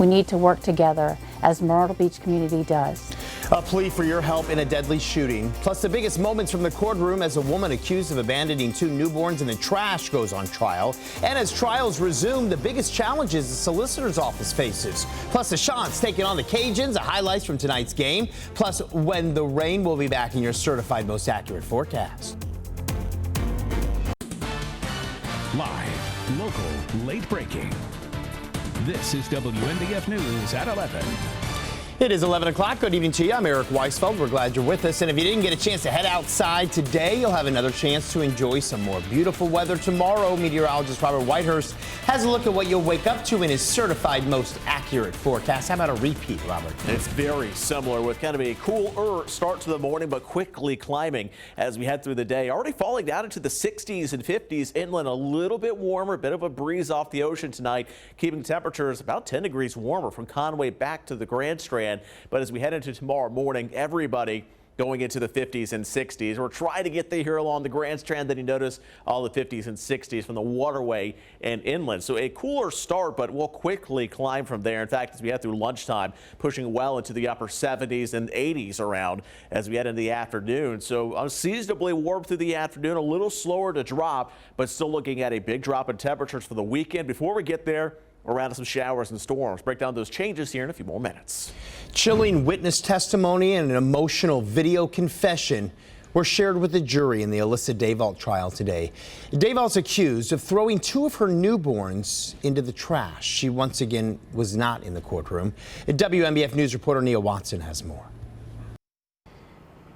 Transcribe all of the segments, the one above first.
We need to work together, as Myrtle Beach community does. A plea for your help in a deadly shooting. Plus the biggest moments from the courtroom as a woman accused of abandoning 2 newborns in the trash goes on trial. And as trials resume, the biggest challenges the solicitor's office faces. Plus the Chants taking on the Cajuns, the highlights from tonight's game. Plus when the rain will be back in your certified most accurate forecast. Live, local, late breaking. This is WNBF News at 11. It is 11 o'clock. Good evening to you. I'm Eric Weisfeld. We're glad you're with us. And if you didn't get a chance to head outside today, you'll have another chance to enjoy some more beautiful weather tomorrow. Meteorologist Robert Whitehurst has a look at what you'll wake up to in his certified most accurate forecast. How about a repeat, Robert? It's very similar with kind of a cooler start to the morning, but quickly climbing as we head through the day. Already falling down into the 60s and 50s. Inland a little bit warmer, a bit of a breeze off the ocean tonight, keeping temperatures about 10 degrees warmer from Conway back to the Grand Strand. But as we head into tomorrow morning, everybody going into the 50s and 60s. We're trying to get there here along the Grand Strand. Then you notice all the 50s and 60s from the waterway and inland. So a cooler start, but we'll quickly climb from there. In fact, as we head through lunchtime, pushing well into the upper 70s and 80s around as we head into the afternoon. So unseasonably warm through the afternoon, a little slower to drop, but still looking at a big drop in temperatures for the weekend. Before we get there, around some showers and storms. Break down those changes here in a few more minutes. Chilling witness testimony and an emotional video confession were shared with the jury in the Alyssa Davault trial today. Davault's accused of throwing 2 of her newborns into the trash. She once again was not in the courtroom. WNBF News reporter Nia Watson has more.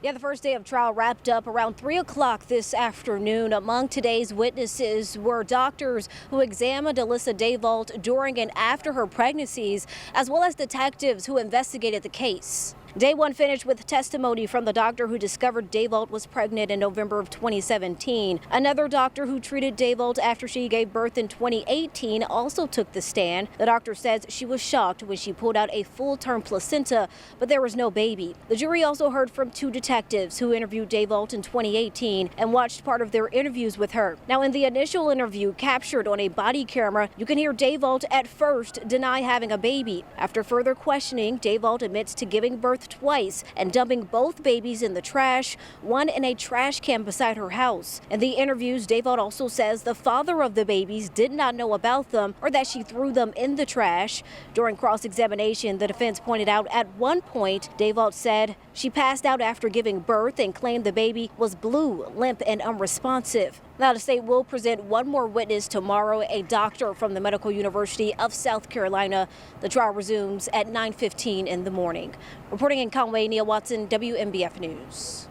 Yeah, the first day of trial wrapped up around 3 o'clock this afternoon. Among today's witnesses were doctors who examined Alyssa Davault during and after her pregnancies, as well as detectives who investigated the case. Day 1 finished with testimony from the doctor who discovered Davault was pregnant in November of 2017. Another doctor who treated Davault after she gave birth in 2018 also took the stand. The doctor says she was shocked when she pulled out a full-term placenta, but there was no baby. The jury also heard from 2 detectives who interviewed Davault in 2018 and watched part of their interviews with her. Now, in the initial interview captured on a body camera, you can hear Davault at first deny having a baby. After further questioning, Davault admits to giving birth twice and dumping both babies in the trash, one in a trash can beside her house. In the interviews, Davault also says the father of the babies did not know about them or that she threw them in the trash. During cross-examination, the defense pointed out at one point, Davault said she passed out after giving birth and claimed the baby was blue, limp, and unresponsive. Now, the state will present one more witness tomorrow, a doctor from the Medical University of South Carolina. The trial resumes at 9:15 in the morning. Reporting in Conway, Nia Watson, WNBF News.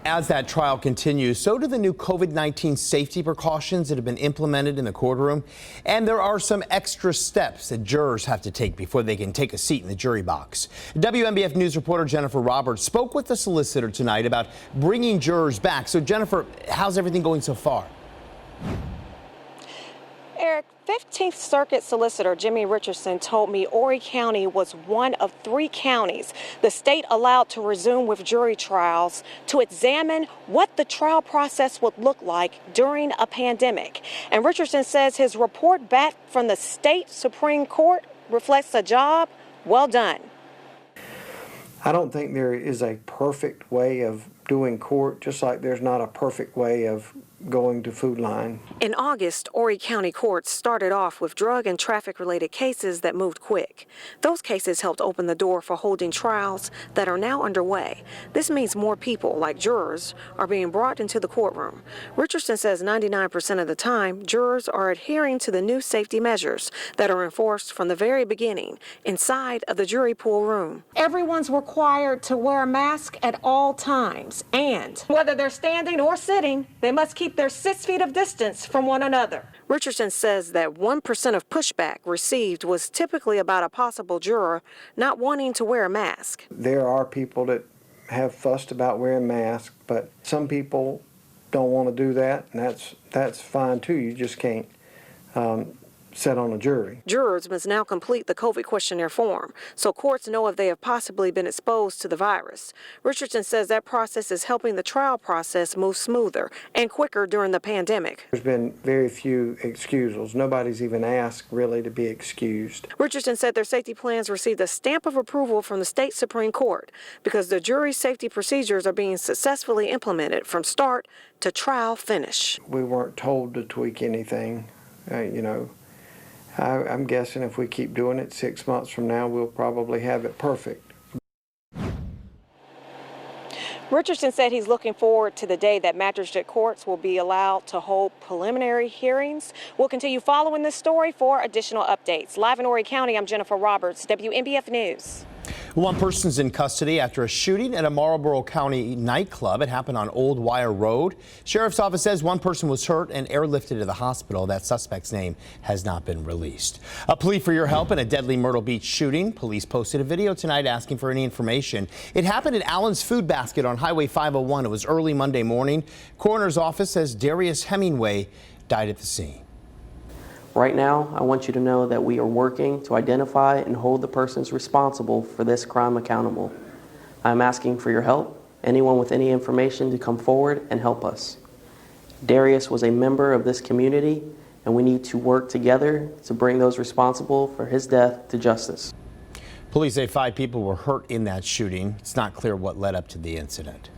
As that trial continues, so do the new COVID-19 safety precautions that have been implemented in the courtroom. And there are some extra steps that jurors have to take before they can take a seat in the jury box. WNBF News reporter Jennifer Roberts spoke with the solicitor tonight about bringing jurors back. So, Jennifer, how's everything going so far? Eric, 15th Circuit Solicitor Jimmy Richardson told me Horry County was one of 3 counties the state allowed to resume with jury trials to examine what the trial process would look like during a pandemic. And Richardson says his report back from the state Supreme Court reflects a job well done. I don't think there is a perfect way of doing court, just like there's not a perfect way of going to Food Line. In August, Horry County courts started off with drug and traffic-related cases that moved quick. Those cases helped open the door for holding trials that are now underway. This means more people, like jurors, are being brought into the courtroom. Richardson says 99% of the time, jurors are adhering to the new safety measures that are enforced from the very beginning inside of the jury pool room. Everyone's required to wear a mask at all times, and whether they're standing or sitting, they must keep their 6 feet of distance from one another. Richardson says that 1% of pushback received was typically about a possible juror not wanting to wear a mask. There are people that have fussed about wearing masks, but some people don't want to do that, and that's fine too. You just can't sit on a jury. Jurors must now complete the COVID questionnaire form, so courts know if they have possibly been exposed to the virus. Richardson says that process is helping the trial process move smoother and quicker during the pandemic. There's been very few excusals. Nobody's even asked really to be excused. Richardson said their safety plans received a stamp of approval from the state Supreme Court because the jury's safety procedures are being successfully implemented from start to trial finish. We weren't told to tweak anything, I'm guessing if we keep doing it 6 months from now, we'll probably have it perfect. Richardson said he's looking forward to the day that magistrate courts will be allowed to hold preliminary hearings. We'll continue following this story for additional updates. Live in Horry County, I'm Jennifer Roberts, WNBF News. One person's in custody after a shooting at a Marlboro County nightclub. It happened on Old Wire Road. Sheriff's office says one person was hurt and airlifted to the hospital. That suspect's name has not been released. A plea for your help in a deadly Myrtle Beach shooting. Police posted a video tonight asking for any information. It happened at Allen's Food Basket on Highway 501. It was early Monday morning. Coroner's office says Darius Hemingway died at the scene. Right now, I want you to know that we are working to identify and hold the persons responsible for this crime accountable. I'm asking for your help, anyone with any information to come forward and help us. Darius was a member of this community, and we need to work together to bring those responsible for his death to justice. Police say 5 people were hurt in that shooting. It's not clear what led up to the incident.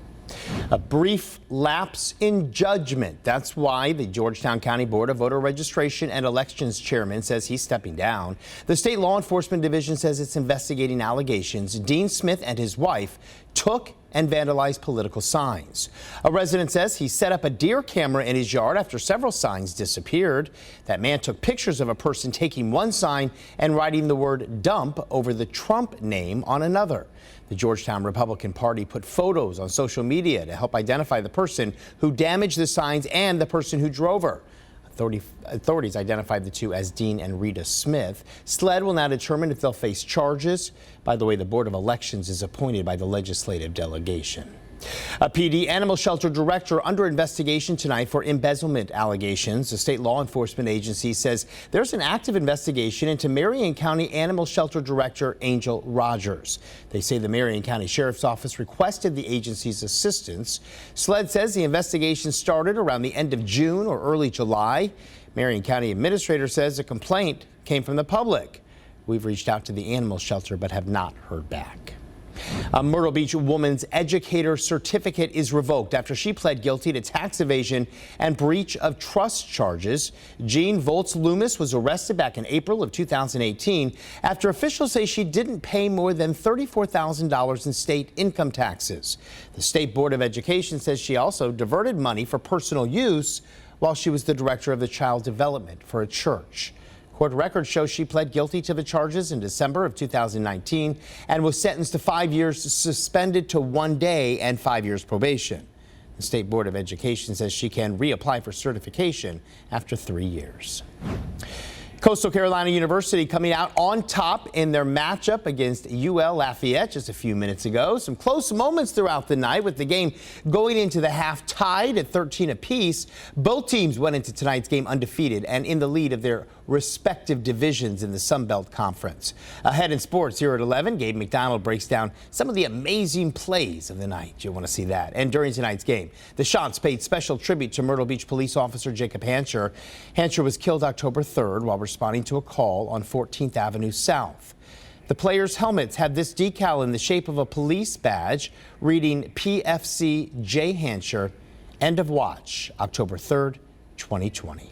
A brief lapse in judgment. That's why the Georgetown County Board of Voter Registration and Elections chairman says he's stepping down. The state law enforcement division says it's investigating allegations Dean Smith and his wife took and vandalized political signs. A resident says he set up a deer camera in his yard after several signs disappeared. That man took pictures of a person taking one sign and writing the word dump over the Trump name on another. The Georgetown Republican Party put photos on social media to help identify the person who damaged the signs and the person who drove her. Authorities identified the two as Dean and Rita Smith. SLED will now determine if they'll face charges. By the way, the Board of Elections is appointed by the legislative delegation. A PD animal shelter director under investigation tonight for embezzlement allegations. The state law enforcement agency says there's an active investigation into Marion County Animal Shelter Director Angel Rogers. They say the Marion County Sheriff's Office requested the agency's assistance. SLED says the investigation started around the end of June or early July. Marion County Administrator says a complaint came from the public. We've reached out to the animal shelter but have not heard back. A Myrtle Beach woman's educator certificate is revoked after she pled guilty to tax evasion and breach of trust charges. Jean Volz Loomis was arrested back in April of 2018 after officials say she didn't pay more than $34,000 in state income taxes. The State Board of Education says she also diverted money for personal use while she was the director of the child development for a church. Court records show she pled guilty to the charges in December of 2019 and was sentenced to 5 years suspended to 1 day and 5 years probation. The State Board of Education says she can reapply for certification after 3 years. Coastal Carolina University coming out on top in their matchup against UL Lafayette just a few minutes ago. Some close moments throughout the night with the game going into the half tied at 13 apiece. Both teams went into tonight's game undefeated and in the lead of their respective divisions in the Sun Belt Conference. Ahead in sports here at 11, Gabe McDonald breaks down some of the amazing plays of the night. You'll want to see that. And during tonight's game, the Shots paid special tribute to Myrtle Beach police officer Jacob Hancher. Hancher was killed October 3rd while responding to a call on 14th Avenue South. The players' helmets had this decal in the shape of a police badge reading PFC J. Hancher, end of watch, October 3rd, 2020.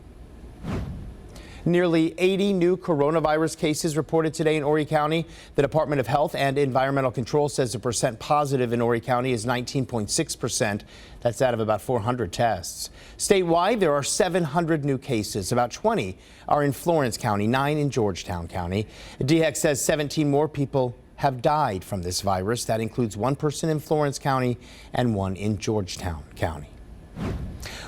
Nearly 80 new coronavirus cases reported today in Horry County. The Department of Health and Environmental Control says the percent positive in Horry County is 19.6%. That's out of about 400 tests. Statewide, there are 700 new cases. About 20 are in Florence County, 9 in Georgetown County. DHEC says 17 more people have died from this virus. That includes 1 person in Florence County and 1 in Georgetown County.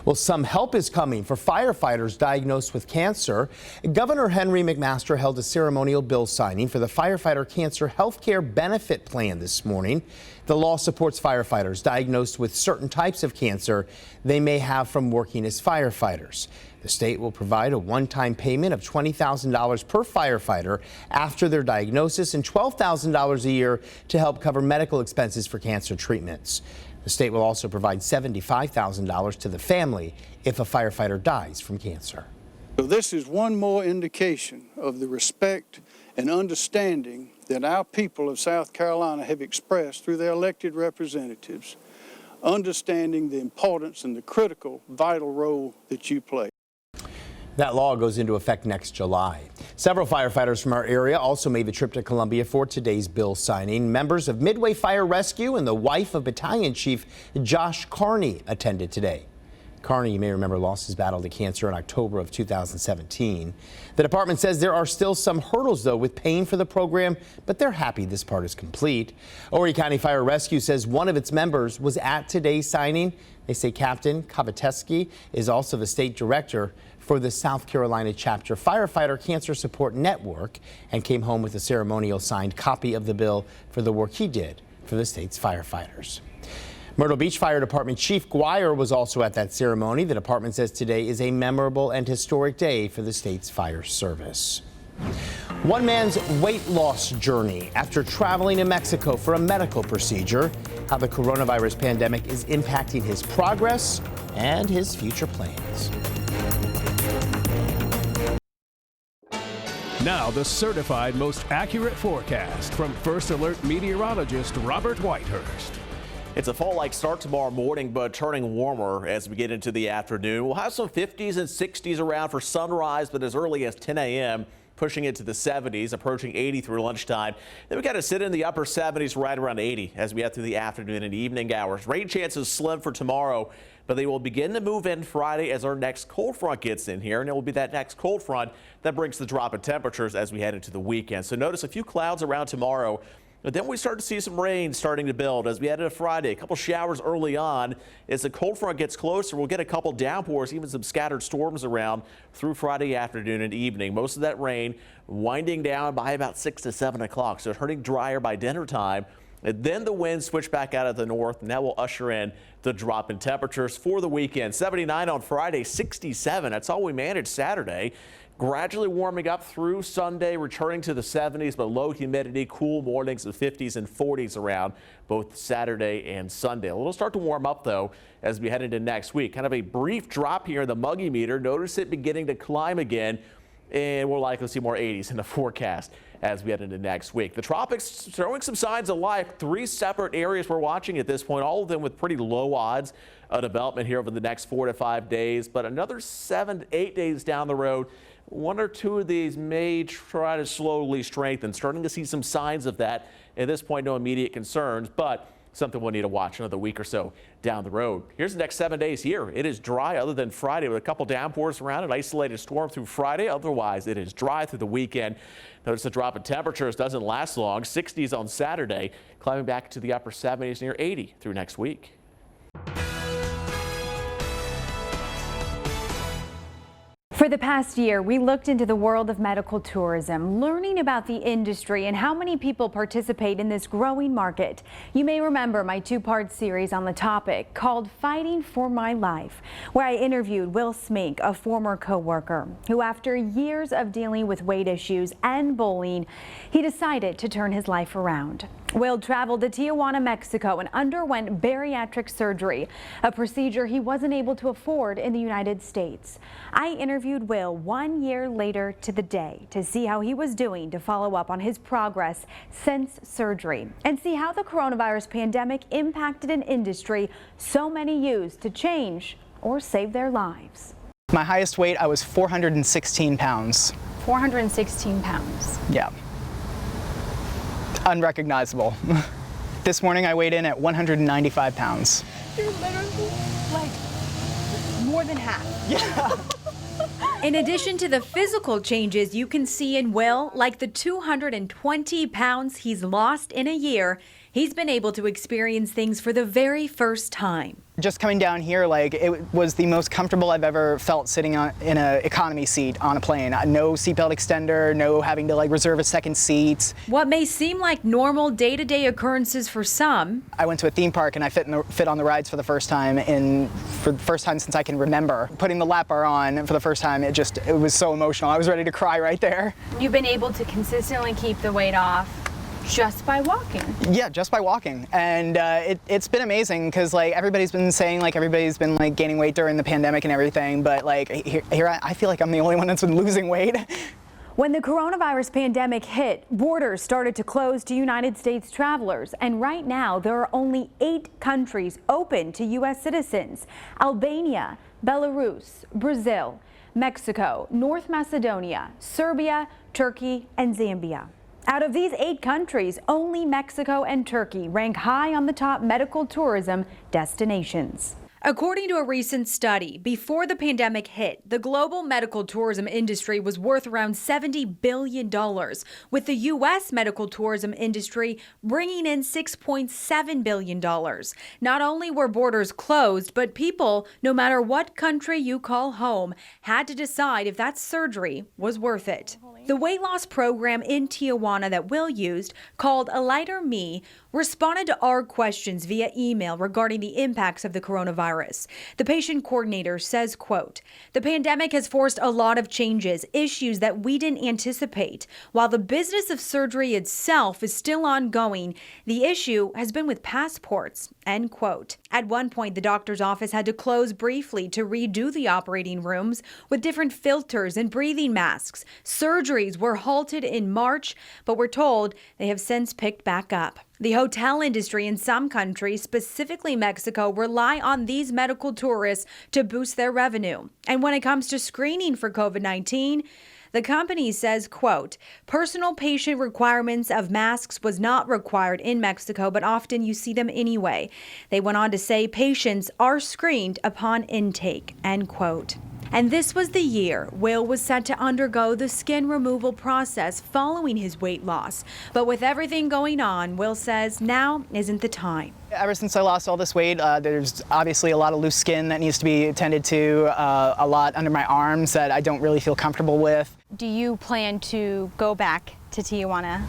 Well, some help is coming for firefighters diagnosed with cancer. Governor Henry McMaster held a ceremonial bill signing for the Firefighter Cancer Healthcare Benefit Plan this morning. The law supports firefighters diagnosed with certain types of cancer they may have from working as firefighters. The state will provide a one-time payment of $20,000 per firefighter after their diagnosis and $12,000 a year to help cover medical expenses for cancer treatments. The state will also provide $75,000 to the family if a firefighter dies from cancer. So this is one more indication of the respect and understanding that our people of South Carolina have expressed through their elected representatives, understanding the importance and the critical, vital role that you play. That law goes into effect next July. Several firefighters from our area also made the trip to Columbia for today's bill signing. Members of Midway Fire Rescue and the wife of Battalion Chief Josh Carney attended today. Carney, you may remember, lost his battle to cancer in October of 2017. The department says there are still some hurdles, though, with paying for the program, but they're happy this part is complete. Horry County Fire Rescue says one of its members was at today's signing. They say Captain Kavateski is also the state director for the South Carolina Chapter Firefighter Cancer Support Network and came home with a ceremonial signed copy of the bill for the work he did for the state's firefighters. Myrtle Beach Fire Department Chief Guire was also at that ceremony. The department says today is a memorable and historic day for the state's fire service. One man's weight loss journey after traveling to Mexico for a medical procedure, how the coronavirus pandemic is impacting his progress and his future plans. Now the certified most accurate forecast from First Alert meteorologist Robert Whitehurst. It's a fall-like start tomorrow morning, but turning warmer as we get into the afternoon. We'll have some 50s and 60s around for sunrise, but as early as 10 a.m., pushing into the 70s, approaching 80 through lunchtime. Then we got to sit in the upper 70s right around 80 as we head through the afternoon and evening hours. Rain chances slim for tomorrow, but they will begin to move in Friday as our next cold front gets in here, and it will be that next cold front that brings the drop in temperatures as we head into the weekend. So notice a few clouds around tomorrow. But then we start to see some rain starting to build as we head into Friday. A couple showers early on. As the cold front gets closer, we'll get a couple downpours, even some scattered storms around through Friday afternoon and evening. Most of that rain winding down by about 6 to 7 o'clock. So turning drier by dinner time. And then the winds switch back out of the north, and that will usher in the drop in temperatures for the weekend. 79 on Friday, 67. That's all we managed Saturday. Gradually warming up through Sunday, returning to the 70s, but low humidity, cool mornings of 50s and 40s around both Saturday and Sunday. It'll start to warm up, though, as we head into next week. Kind of a brief drop here in the muggy meter. Notice it beginning to climb again, and we'll likely see more 80s in the forecast as we head into next week. The tropics showing some signs of life. 3 separate areas we're watching at this point, all of them with pretty low odds of development here over the next 4 to 5 days. But another 7 to 8 days down the road, 1 or 2 of these may try to slowly strengthen. Starting to see some signs of that. At this point, no immediate concerns, but something we'll need to watch another week or so down the road. Here's the next 7 days here. It is dry other than Friday with a couple downpours around, an isolated storm through Friday. Otherwise, it is dry through the weekend. Notice the drop in temperatures doesn't last long. 60s on Saturday, climbing back to the upper 70s near 80 through next week. For the past year, we looked into the world of medical tourism, learning about the industry and how many people participate in this growing market. You may remember my 2-part series on the topic called Fighting for My Life, where I interviewed Will Smink, a former co-worker, who after years of dealing with weight issues and bullying, he decided to turn his life around. Will traveled to Tijuana, Mexico and underwent bariatric surgery, a procedure he wasn't able to afford in the United States. I interviewed Will 1 year later to the day to see how he was doing to follow up on his progress since surgery and see how the coronavirus pandemic impacted an industry so many use to change or save their lives. My highest weight, I was 416 pounds. 416 pounds. Yeah. Unrecognizable. This morning I weighed in at 195 pounds. You're literally like more than half. Yeah. In addition to the physical changes you can see in Will, like the 220 pounds he's lost in a year, he's been able to experience things for the very first time. Just coming down here, like, it was the most comfortable I've ever felt sitting in an economy seat on a plane. No seatbelt extender, no having to like reserve a second seat. What may seem like normal day-to-day occurrences for some. I went to a theme park and I fit on the rides for the first time since I can remember. Putting the lap bar on for the first time, it was so emotional. I was ready to cry right there. You've been able to consistently keep the weight off just by walking. Yeah, just by walking. And it's been amazing because like everybody's been saying like everybody's been like gaining weight during the pandemic and everything, but like here I feel like I'm the only one that's been losing weight. When the coronavirus pandemic hit, borders started to close to United States travelers, and right now there are only 8 countries open to U.S. citizens: Albania, Belarus, Brazil, Mexico, North Macedonia, Serbia, Turkey, and Zambia. Out of these 8 countries, only Mexico and Turkey rank high on the top medical tourism destinations. According to a recent study, before the pandemic hit, the global medical tourism industry was worth around $70 billion, with the U.S. medical tourism industry bringing in $6.7 billion. Not only were borders closed, but people, no matter what country you call home, had to decide if that surgery was worth it. The weight loss program in Tijuana that Will used, called A Lighter Me, responded to our questions via email regarding the impacts of the coronavirus. The patient coordinator says, quote, "The pandemic has forced a lot of changes, issues that we didn't anticipate. While the business of surgery itself is still ongoing, the issue has been with passports," end quote. At one point, the doctor's office had to close briefly to redo the operating rooms with different filters and breathing masks. Surgeries were halted in March, but we're told they have since picked back up. The hotel industry in some countries, specifically Mexico, rely on these medical tourists to boost their revenue. And when it comes to screening for COVID-19, the company says, quote, "Personal patient requirements of masks was not required in Mexico, but often you see them anyway." They went on to say patients are screened upon intake, end quote. And this was the year Will was set to undergo the skin removal process following his weight loss. But with everything going on, Will says now isn't the time. Ever since I lost all this weight, there's obviously a lot of loose skin that needs to be attended to, a lot under my arms that I don't really feel comfortable with. Do you plan to go back to Tijuana?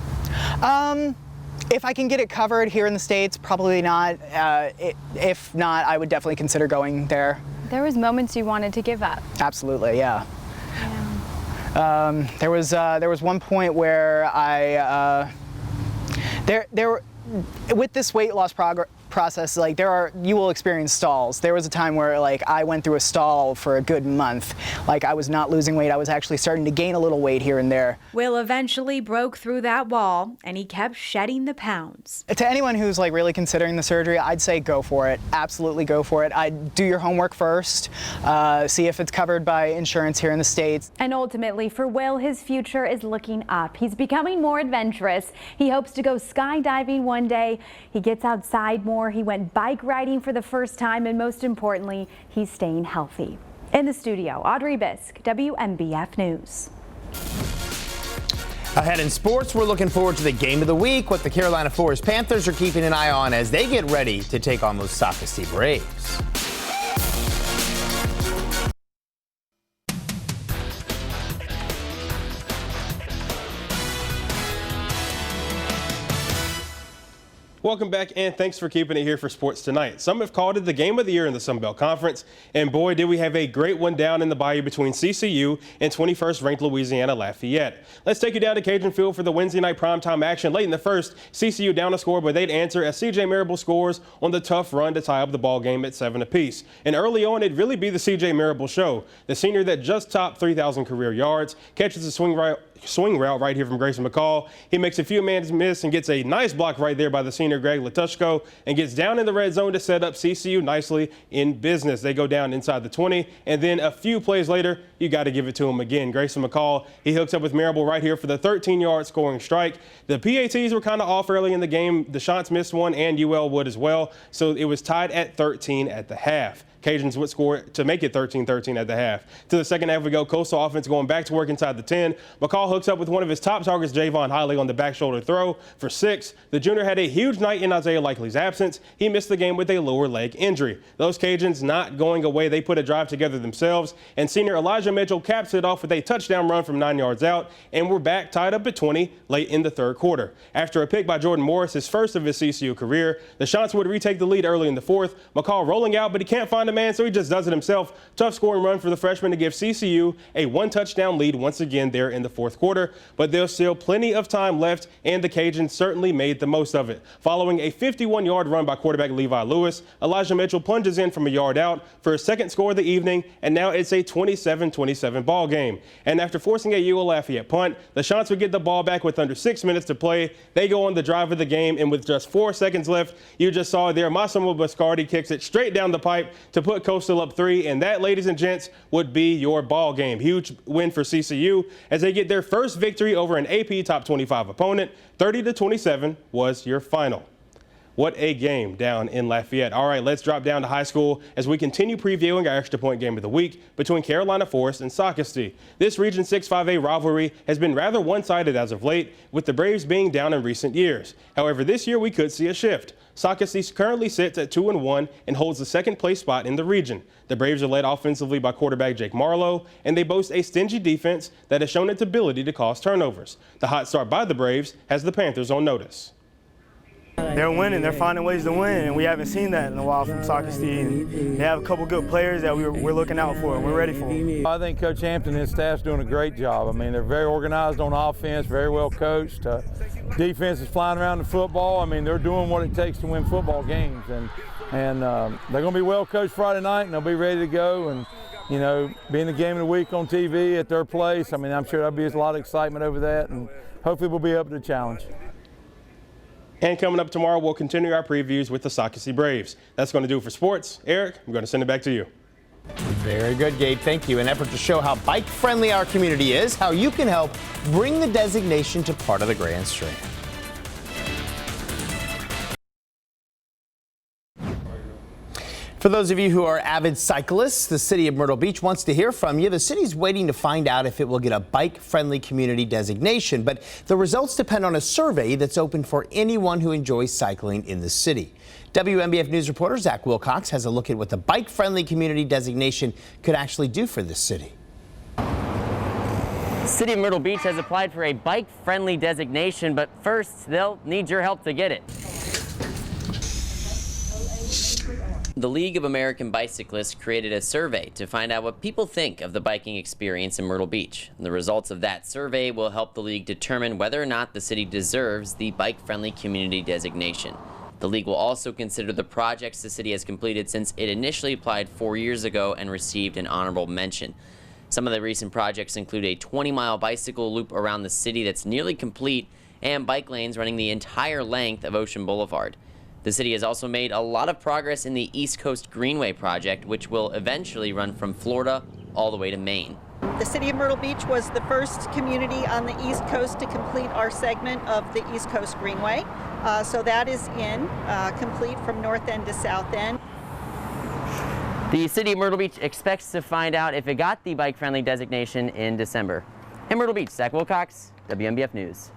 If I can get it covered here in the States, probably not. If not, I would definitely consider going there. There was moments you wanted to give up. Absolutely, yeah. There was one point where with this weight loss process, like you will experience stalls. There was a time where like I went through a stall for a good month. Like I was not losing weight. I was actually starting to gain a little weight here and there. Will eventually broke through that wall and he kept shedding the pounds. To anyone who's like really considering the surgery, I'd say go for it. Absolutely go for it. I'd do your homework first, see if it's covered by insurance here in the States. And ultimately for Will, his future is looking up. He's becoming more adventurous. He hopes to go skydiving one day. He gets outside more. He went bike riding for the first time, and most importantly, he's staying healthy. In the studio, Audrey Bisk, WMBF News. Ahead in sports, we're looking forward to the game of the week, what the Carolina Forest Panthers are keeping an eye on as they get ready to take on those Sauk City Braves. Welcome back, and thanks for keeping it here for Sports Tonight. Some have called it the game of the year in the Sun Belt Conference, and boy, did we have a great one down in the Bayou between CCU and 21st ranked Louisiana Lafayette. Let's take you down to Cajun Field for the Wednesday night primetime action. Late in the first, CCU down a score, but they'd answer as CJ Marable scores on the tough run to tie up the ball game at 7 apiece. And early on, it'd really be the CJ Marable show. The senior that just topped 3,000 career yards catches a swing route right here from Grayson McCall. He makes a few man's miss and gets a nice block right there by the senior Greg Latushko and gets down in the red zone to set up CCU nicely in business. They go down inside the 20, and then a few plays later, you got to give it to him again. Grayson McCall, he hooks up with Marable right here for the 13-yard scoring strike. The PATs were kind of off early in the game. The shots missed one, and UL would as well. So it was tied at 13 at the half. Cajuns would score to make it 13-13 at the half. To the second half we go. Coastal offense going back to work inside the 10. McCall McCall hooks up with one of his top targets, Javon Hiley, on the back shoulder throw for 6. The junior had a huge night in Isaiah Likely's absence. He missed the game with a lower leg injury. Those Cajuns not going away. They put a drive together themselves, and senior Elijah Mitchell caps it off with a touchdown run from 9 yards out, and we're back tied up at 20 late in the third quarter. After a pick by Jordan Morris, his first of his CCU career, the Chants would retake the lead early in the fourth. McCall rolling out, but he can't find a man, so he just does it himself. Tough scoring run for the freshman to give CCU a 1-touchdown lead once again there in the fourth quarter, but there's still plenty of time left, and the Cajuns certainly made the most of it. Following a 51-yard run by quarterback Levi Lewis, Elijah Mitchell plunges in from a yard out for his second score of the evening, and now it's a 27-27 ball game. And after forcing a UL Lafayette punt, the Chants would get the ball back with under 6 minutes to play. They go on the drive of the game, and with just 4 seconds left, you just saw there, Massimo Biscardi kicks it straight down the pipe to put Coastal up 3, and that, ladies and gents, would be your ball game. Huge win for CCU as they get their first victory over an AP top 25 opponent. 30-27 was your final. What a game down in Lafayette. All right, let's drop down to high school as we continue previewing our extra point game of the week between Carolina Forest and Socastee. This Region 6 5A rivalry has been rather one-sided as of late, with the Braves being down in recent years. However, this year we could see a shift. Socastee currently sits at 2-1 and holds the second place spot in the region. The Braves are led offensively by quarterback Jake Marlowe, and they boast a stingy defense that has shown its ability to cause turnovers. The hot start by the Braves has the Panthers on notice. They're winning. They're finding ways to win, and we haven't seen that in a while from Socastee. And they have a couple good players that we're looking out for, and we're ready for them. I think Coach Hampton and his staff's doing a great job. I mean, they're very organized on offense, very well coached. Defense is flying around the football. I mean, they're doing what it takes to win football games, and they're going to be well coached Friday night, and they'll be ready to go. And you know, being the game of the week on TV at their place, I mean, I'm sure there'll be a lot of excitement over that, and hopefully we'll be up to the challenge. And coming up tomorrow, we'll continue our previews with the Socastee Braves. That's going to do it for sports. Eric, I'm going to send it back to you. Very good, Gabe. Thank you. An effort to show how bike-friendly our community is, how you can help bring the designation to part of the Grand Strand. For those of you who are avid cyclists, the city of Myrtle Beach wants to hear from you. The city's waiting to find out if it will get a bike-friendly community designation, but the results depend on a survey that's open for anyone who enjoys cycling in the city. WMBF News reporter Zach Wilcox has a look at what the bike-friendly community designation could actually do for this city. The city of Myrtle Beach has applied for a bike-friendly designation, but first they'll need your help to get it. The League of American Bicyclists created a survey to find out what people think of the biking experience in Myrtle Beach. The results of that survey will help the league determine whether or not the city deserves the bike-friendly community designation. The league will also consider the projects the city has completed since it initially applied 4 years ago and received an honorable mention. Some of the recent projects include a 20-mile bicycle loop around the city that's nearly complete and bike lanes running the entire length of Ocean Boulevard. The city has also made a lot of progress in the East Coast Greenway project, which will eventually run from Florida all the way to Maine. The city of Myrtle Beach was the first community on the East Coast to complete our segment of the East Coast Greenway. So that is complete from north end to south end. The city of Myrtle Beach expects to find out if it got the bike-friendly designation in December. In Myrtle Beach, Zach Wilcox, WMBF News.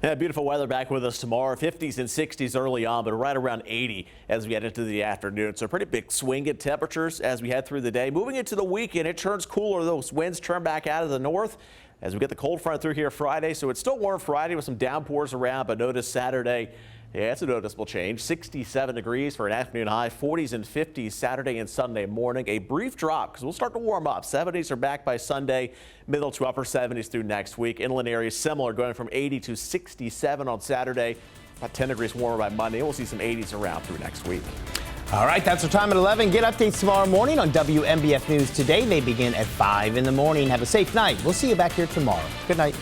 Yeah, beautiful weather back with us tomorrow. 50s and 60s early on, but right around 80 as we head into the afternoon. So a pretty big swing in temperatures as we head through the day. Moving into the weekend, it turns cooler. Those winds turn back out of the north as we get the cold front through here Friday. So it's still warm Friday with some downpours around, but notice Saturday, yeah, it's a noticeable change. 67 degrees for an afternoon high, 40s and 50s Saturday and Sunday morning. A brief drop because we'll start to warm up. 70s are back by Sunday, middle to upper 70s through next week. Inland areas similar, going from 80 to 67 on Saturday. About 10 degrees warmer by Monday. We'll see some 80s around through next week. All right, that's our time at 11. Get updates tomorrow morning on WMBF News Today. They begin at 5 in the morning. Have a safe night. We'll see you back here tomorrow. Good night.